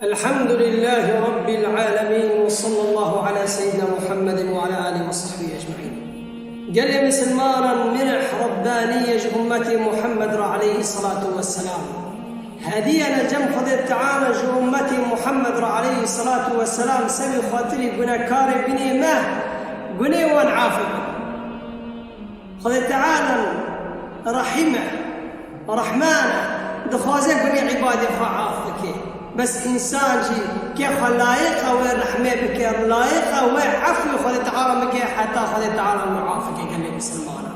الحمد لله رب العالمين، وصلى الله على سيدنا محمد وعلى آله وصحبه أجمعين. قال يا مسلمانا منح ربانية أمتي محمد عليه الصلاة والسلام. هدية نجم فضل تعالى أمتي محمد عليه الصلاة والسلام سمي خاطري قنا كاري بني ماه قني وانعافق فضل تعالى رحمه رحمانه دخوازك بني عبادي فعافك بس إنسان جي كيف لايقة ورحمة بك لايقة وعفو خذ تعالى بك حتى خذ تعالى وعافك قال لي مسلمانا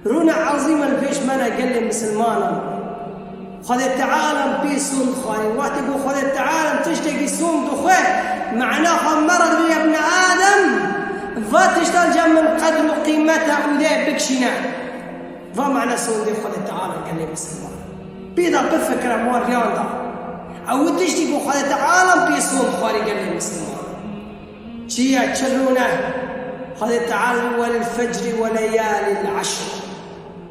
رونا عظيما الفيش منا قال لي مسلمانا خذ تعالى بيسون خاي واتقو خذ تعالى تشتكي سوم دخوي معناها مرض يا ابن آدم فاتشتغل جم من قدر قيمتها وذي بكشنا فمعنى سوم دي خذ تعالى قال لي مسلمانا بيضا بفكرة مو رياضة أو تشتكي خذ تعالى بيسون خارج المسلمين شيا تشرونه خذ تعالى والفجر وليالي العشر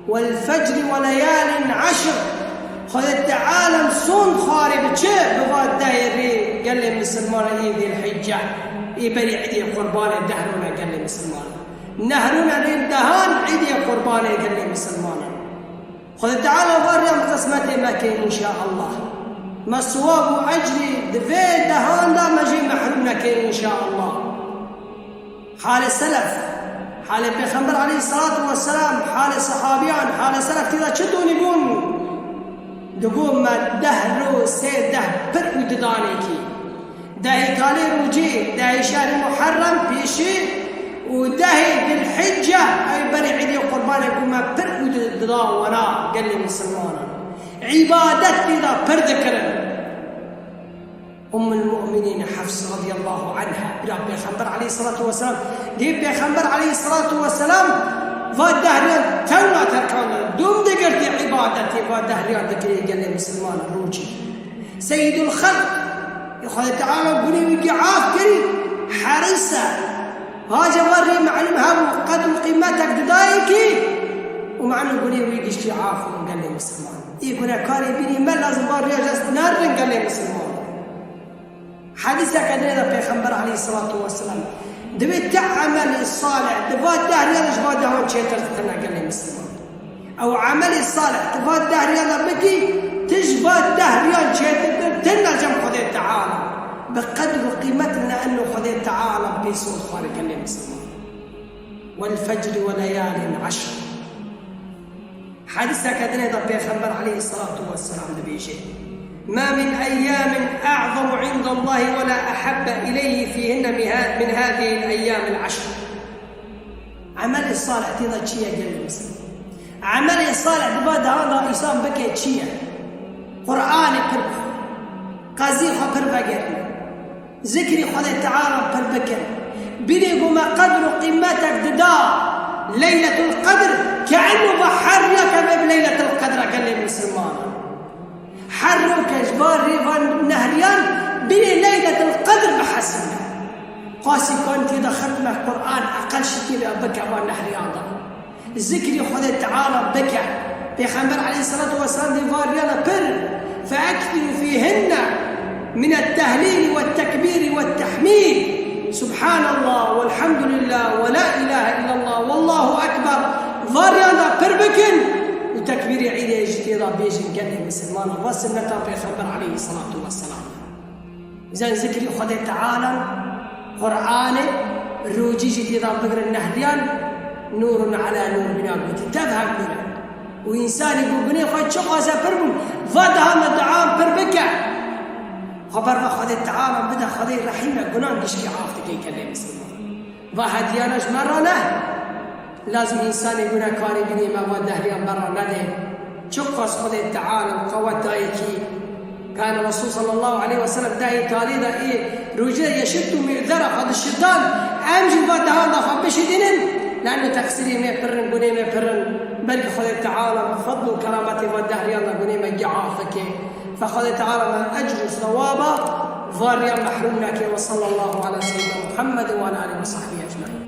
والفجر وليالي عشر خذ تعالى صون خارج شيء بغاد دايري قال لي المسلمين ذي الحجة يبري عيدي قربان دهرنا قال لي المسلمين نهرنا للدهان عيدي قربان قال لي المسلمين خذ تعالى وريم قسمتي ما كان إن شاء الله ما الصواب أجري دفيت دهان دا مجي محرومنا كين إن شاء الله. حال السلف حال البيغمبر عليه الصلاة والسلام حال الصحابيان حال السلف كذا شدون يقول دقوم ما دهرو سيد ده برء ددانيكي داهي قالي رجي داهي شهر محرم بيشي وداهي بالحجة أي بري عيدي قربان يقول ما برء ددان وراء قال لي مسلمانا عبادتي ذا بردكرن أم المؤمنين حفصة رضي الله عنها بيغمبر عليه الصلاة والسلام دي بيغمبر عليه الصلاة والسلام فالدهريان تونا تركانا دوم دقرتي عبادتي فالدهريان ذكري قال لي مسلمان الروجي سيد الخلق يخذ تعالى قولي ويقي عافكري حريصة هاجا وري معلمها قدر قيمتك ددايكي ومعنى قولي ويقي شي عافهم قال لي مسلمان يقول كاري بيني ما لازم باريا جالس نارن قال لي مسلمان حديثك هذا بيغمبر عليه الصلاة والسلام دبي تعمل الصالح دفات دهريا جبا دهون شيتر تخنا قال لي مسلمان أو عمل الصالح دفات دهريا بكي تجبات دهريا شيتر تنا جم خذ تعالى بقدر قيمتنا أنه خذ تعالى بيسون خارج قال لي مسلمان والفجر وليال عشر حديثك هذا بيغمبر عليه الصلاة والسلام بيجي ما من أيام أعظم عند الله ولا أحب إليه فيهن من هذه الأيام العشر. عمل الصالح تيضا تشيا قال المسلم عمل الصالح ببعد هذا إسلام بكي تشيا قرآن كربه قازيخة كربه قرن ذكري خذ تعالى كربكر بلغوا ما قدر قيمتك ددا ليلة القدر كأنه بحرك بليلة القدر قال لي مسلمان حرك جبار ريفان نهريان بني ليلة القدر بحسن قاسي كنت إذا ختمه القرآن أقل شيء بكى نهريان ذكري خذ تعالى بكى بيغمبر عليه الصلاة والسلام ديفاريانا بر فأكثروا فيهن من التهليل والتكبير والتحميد سبحان الله والحمد لله ولا إله إلا الله والله أكبر ضاريانا بربكن وتكبير عيد يجتيضا بيجن قال لي مسلمان وسنة بيغمبر عليه الصلاة والسلام إذا ذكري خذ تعالى قرآن روجي جتيضا بقر النهريان نور على نور بنابتي تذهب منه وإنسان يقول بني خذ شقازة بربن فادها مدعام بربكة خبر خذ تعالى بدأ خذ رحيمة قنان قشكي عافتك يكلم مسلمان وهديانش مرة له لازم إنسان يقول كاري بني ما ودهريا مرة نده شقص خذ تعالى وقوة دايكي كان الرسول صلى الله عليه وسلم داي تاليدا رجل يشد مئذرة هذا الشيطان أمجي ودهان خبش دينن لأنه تقصيري ما يبرن قني ما يبرن بل خذ تعالى بفضل وكرامته ودهريا قني ما يعافك فخذ تعالى من أجر ثوابا ضاريا محرومنا وصلى الله على سيدنا محمد وعلى آله وصحبه أجمعين.